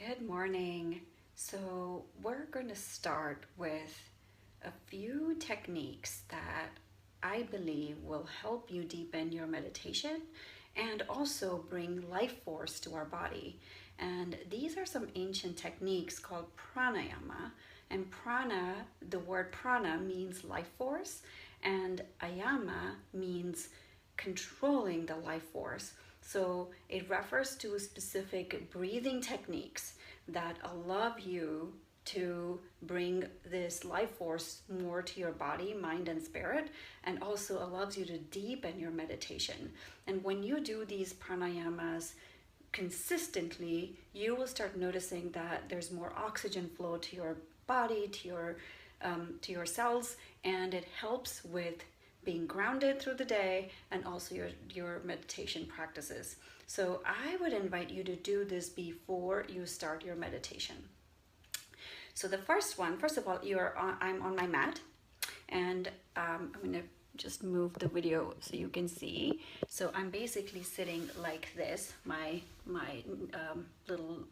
Good morning. So we're going to start with a few techniques that I believe will help you deepen your meditation and also bring life force to our body. And these are some ancient techniques called pranayama. And prana, the word prana means life force, and ayama means controlling the life force. So it refers to specific breathing techniques that allow you to bring this life force more to your body, mind, and spirit, and also allows you to deepen your meditation. And when you do these pranayamas consistently, you will start noticing that there's more oxygen flow to your body, to your cells, and it helps with being grounded through the day and also your meditation practices. So I would invite you to do this before you start your meditation. So the first one, first of all, I'm on my mat, and I'm gonna just move the video so you can see. So I'm basically sitting like this. My little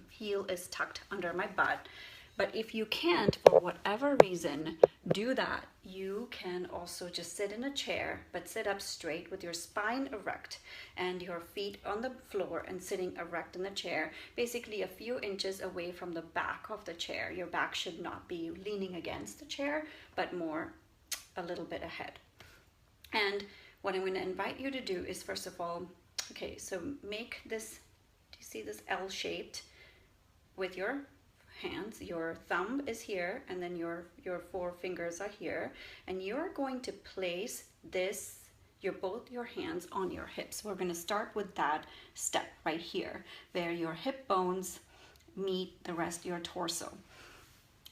heel is tucked under my butt. But if you can't, for whatever reason, do that, you can also just sit in a chair, but sit up straight with your spine erect and your feet on the floor and sitting erect in the chair, basically a few inches away from the back of the chair. Your back should not be leaning against the chair, but more a little bit ahead. And what I'm going to invite you to do is, first of all, okay, so make this, do you see this L-shaped with your hands? Your thumb is here, and then your four fingers are here, and you're going to place both your hands on your hips. We're going to start with that step right here, where your hip bones meet the rest of your torso.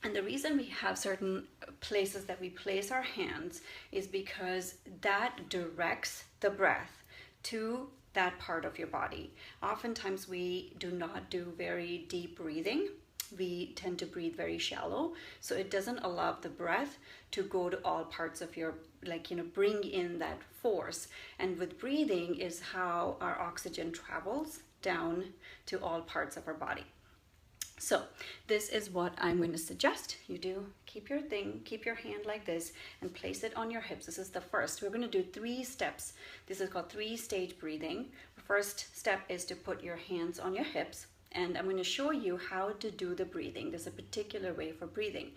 And the reason we have certain places that we place our hands is because that directs the breath to that part of your body. Oftentimes we do not do very deep breathing. We tend to breathe very shallow, so it doesn't allow the breath to go to all parts of your, bring in that force. And with breathing is how our oxygen travels down to all parts of our body. So this is what I'm going to suggest you do. Keep your hand like this and place it on your hips. This is the first. We're going to do 3 steps. This is called 3-stage breathing. The first step is to put your hands on your hips, and I'm going to show you how to do the breathing. There's a particular way for breathing,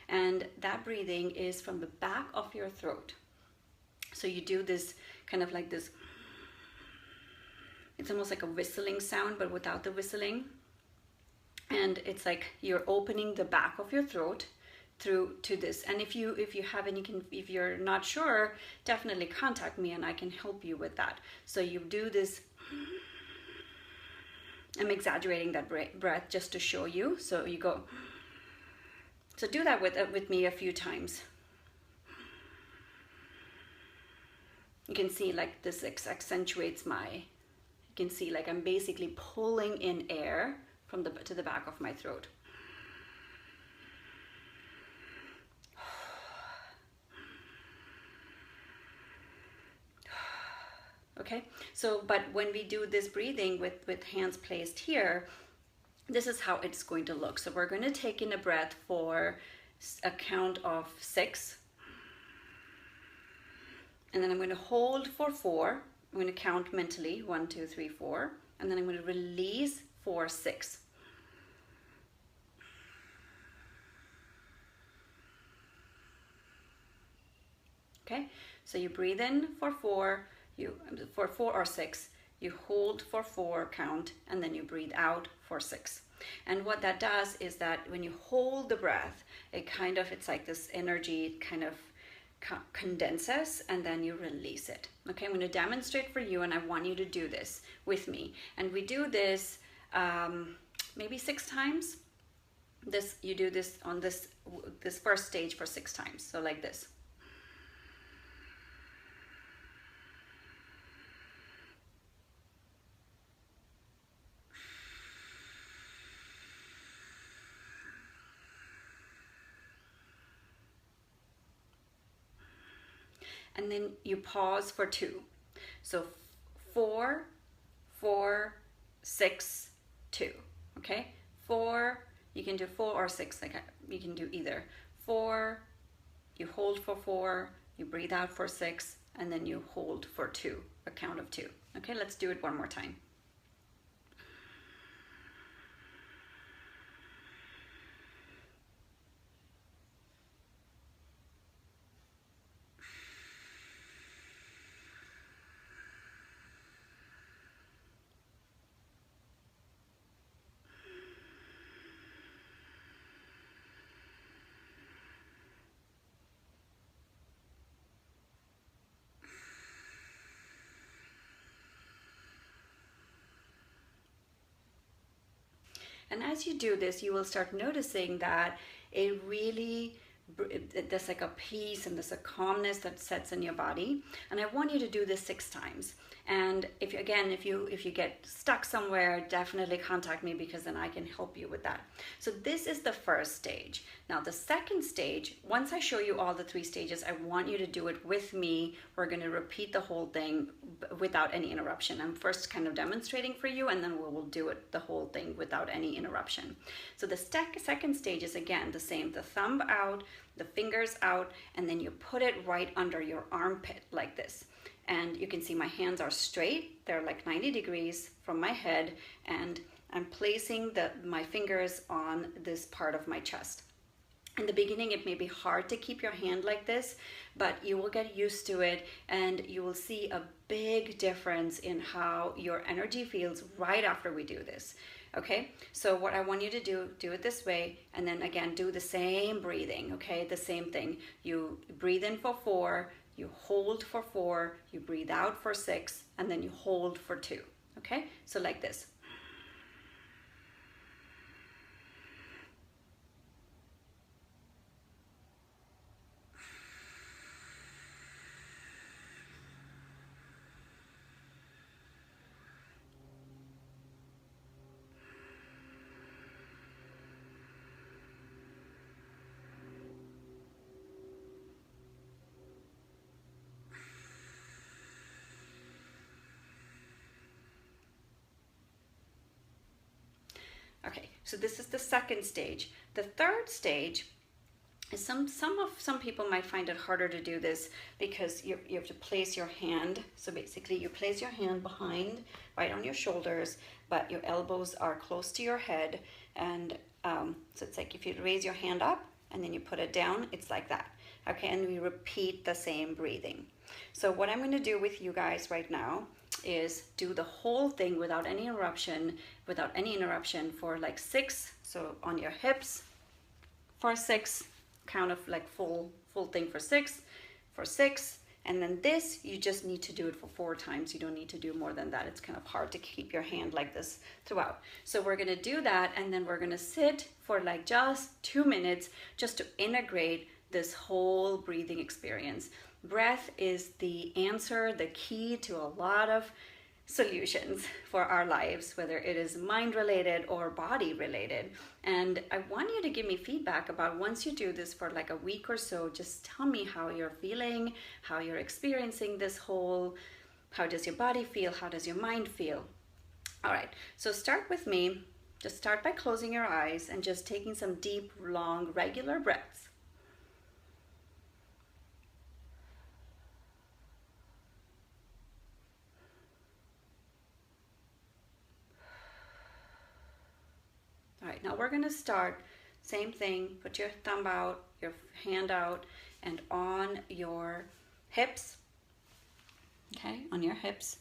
and that breathing is from the back of your throat. So you do this kind of like this. It's almost like a whistling sound, but without the whistling. And it's like you're opening the back of your throat through to this. And if you're not sure, definitely contact me and I can help you with that. So you do this. I'm exaggerating that breath just to show you. So you go. So do that with me a few times. You can see like this accentuates you can see like I'm basically pulling in air from to the back of my throat. Okay, so but when we do this breathing with hands placed here, this is how it's going to look. So we're going to take in a breath for a count of 6, and then I'm going to hold for 4. I'm going to count mentally 1, 2, 3, 4, and then I'm going to release for 6. Okay, so you breathe in for 4, for 4 or 6, you hold for 4 count, and then you breathe out for 6. And what that does is that when you hold the breath, it's like this energy kind of condenses, and then you release it. Okay, I'm going to demonstrate for you, and I want you to do this with me. And we do this maybe 6 times. You do this on this first stage for 6 times. So like this. And then you pause for 2. So 4, 4, 6, 2. Okay? 4, you can do 4 or 6, like you can do either. 4, you hold for 4, you breathe out for 6, and then you hold for 2, a count of 2. Okay, let's do it one more time. And as you do this, you will start noticing that it really, there's like a peace and there's a calmness that sets in your body. And I want you to do this 6 times. And if you get stuck somewhere, definitely contact me, because then I can help you with that. So this is the first stage. Now the second stage, once I show you all the 3 stages, I want you to do it with me. We're going to repeat the whole thing without any interruption. I'm first kind of demonstrating for you, and then we will do it the whole thing without any interruption. So the second stage is again the same. The thumb out, the fingers out, and then you put it right under your armpit like this. And you can see my hands are straight. They're like 90 degrees from my head, and I'm placing my fingers on this part of my chest. In the beginning, it may be hard to keep your hand like this, but you will get used to it, and you will see a big difference in how your energy feels right after we do this. Okay, so what I want you to do it this way, and then again, do the same breathing, okay? The same thing. You breathe in for 4, you hold for 4, you breathe out for 6, and then you hold for 2, okay? So like this. Okay, so this is the second stage. The third stage is some people might find it harder to do this, because you have to place your hand. So basically you place your hand behind, right on your shoulders, but your elbows are close to your head. And so it's like if you raise your hand up and then you put it down, it's like that. Okay, and we repeat the same breathing. So what I'm going to do with you guys right now is do the whole thing without any interruption for like 6. So on your hips for 6, count of like full thing for 6, and then this you just need to do it for 4 times. You don't need to do more than that. It's kind of hard to keep your hand like this throughout. So we're going to do that, and then we're going to sit for like just 2 minutes just to integrate this whole breathing experience. Breath is the answer, the key to a lot of solutions for our lives, whether it is mind related or body related. And I want you to give me feedback about, once you do this for like a week or so, just tell me how you're feeling, how you're experiencing this whole, how does your body feel, how does your mind feel? All right, so start with me. Just start by closing your eyes and just taking some deep, long, regular breaths. All right, now we're going to start, same thing, put your thumb out, your hand out, and on your hips, okay, on your hips.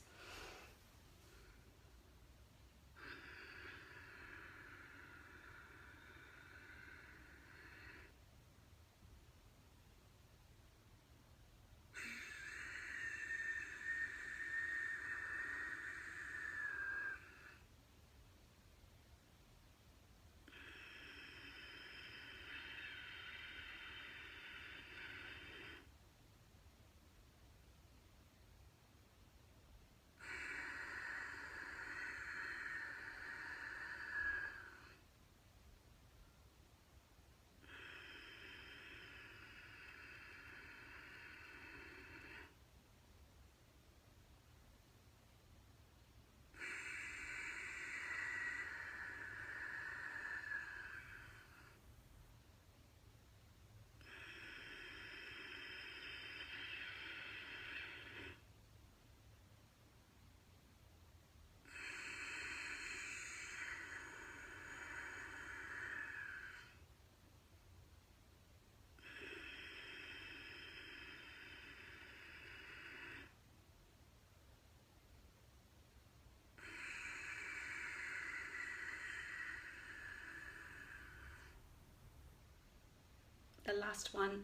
the last one.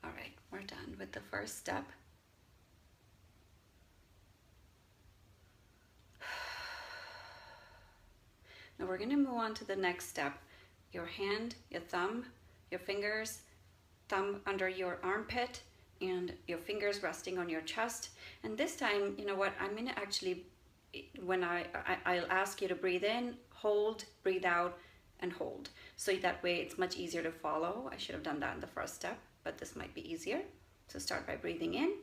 All right, we're done with the first step. Now we're going to move on to the next step. Your hand, your thumb, your fingers, thumb under your armpit, and your fingers resting on your chest. And this time, you know what, I'm going to actually, when I'll ask you to breathe in, hold, breathe out, and hold. So that way it's much easier to follow. I should have done that in the first step, but this might be easier. So start by breathing in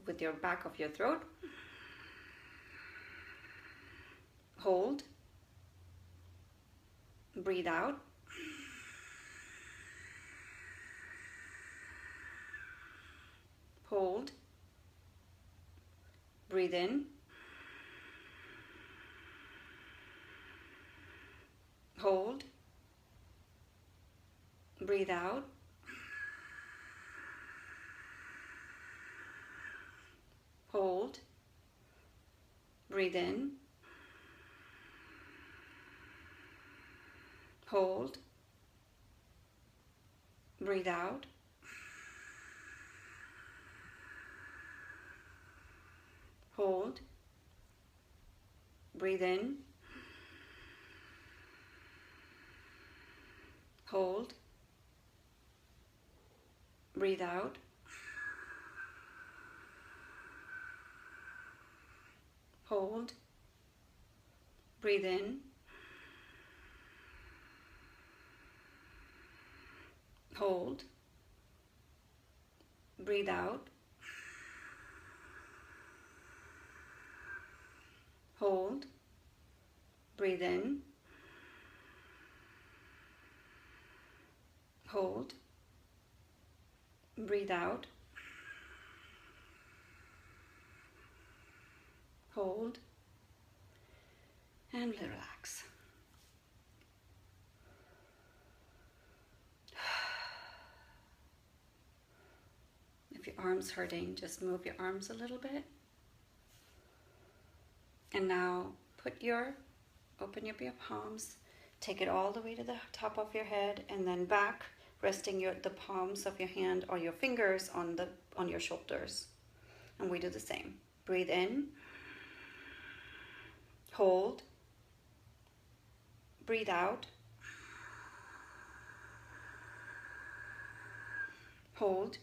with your back of your throat. Hold. Breathe out. Hold. Breathe in. Hold. Breathe out. Hold. Breathe in. Hold. Breathe out. Hold. Breathe in. Hold. Breathe out. Hold. Breathe in. Hold. Breathe out. Hold. Breathe in. Hold. Breathe out. Hold. And relax. If your arm's hurting, just move your arms a little bit. And now open up your palms, take it all the way to the top of your head and then back, resting the palms of your hand or your fingers on your shoulders. And we do the same. Breathe in. Hold. Breathe out. Hold.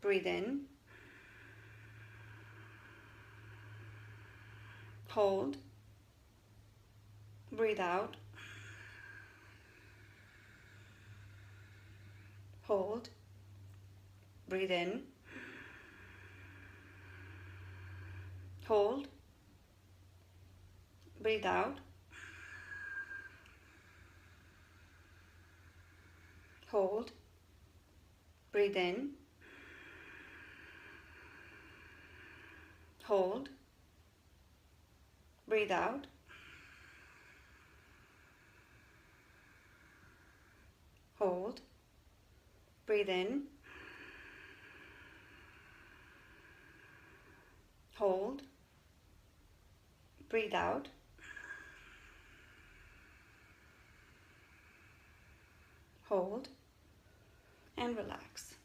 Breathe in. Hold. Breathe out. Hold. Breathe in. Hold. Breathe out. Hold. Breathe in. Hold. Breathe out. Hold. Breathe in. Hold. Breathe out. Hold. And relax.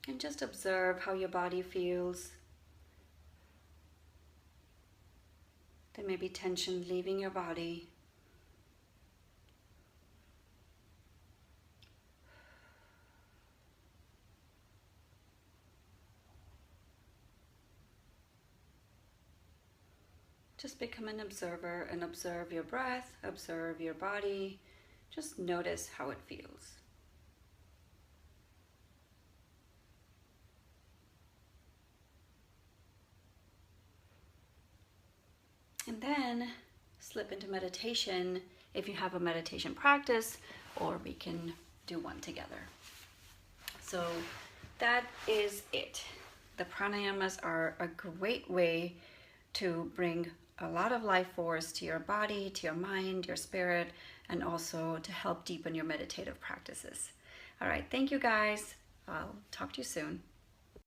And just observe how your body feels. There may be tension leaving your body. Just become an observer and observe your breath, observe your body. Just notice how it feels. And then slip into meditation if you have a meditation practice, or we can do one together. So that is it. The pranayamas are a great way to bring a lot of life force to your body, to your mind, your spirit, and also to help deepen your meditative practices. All right, thank you guys. I'll talk to you soon.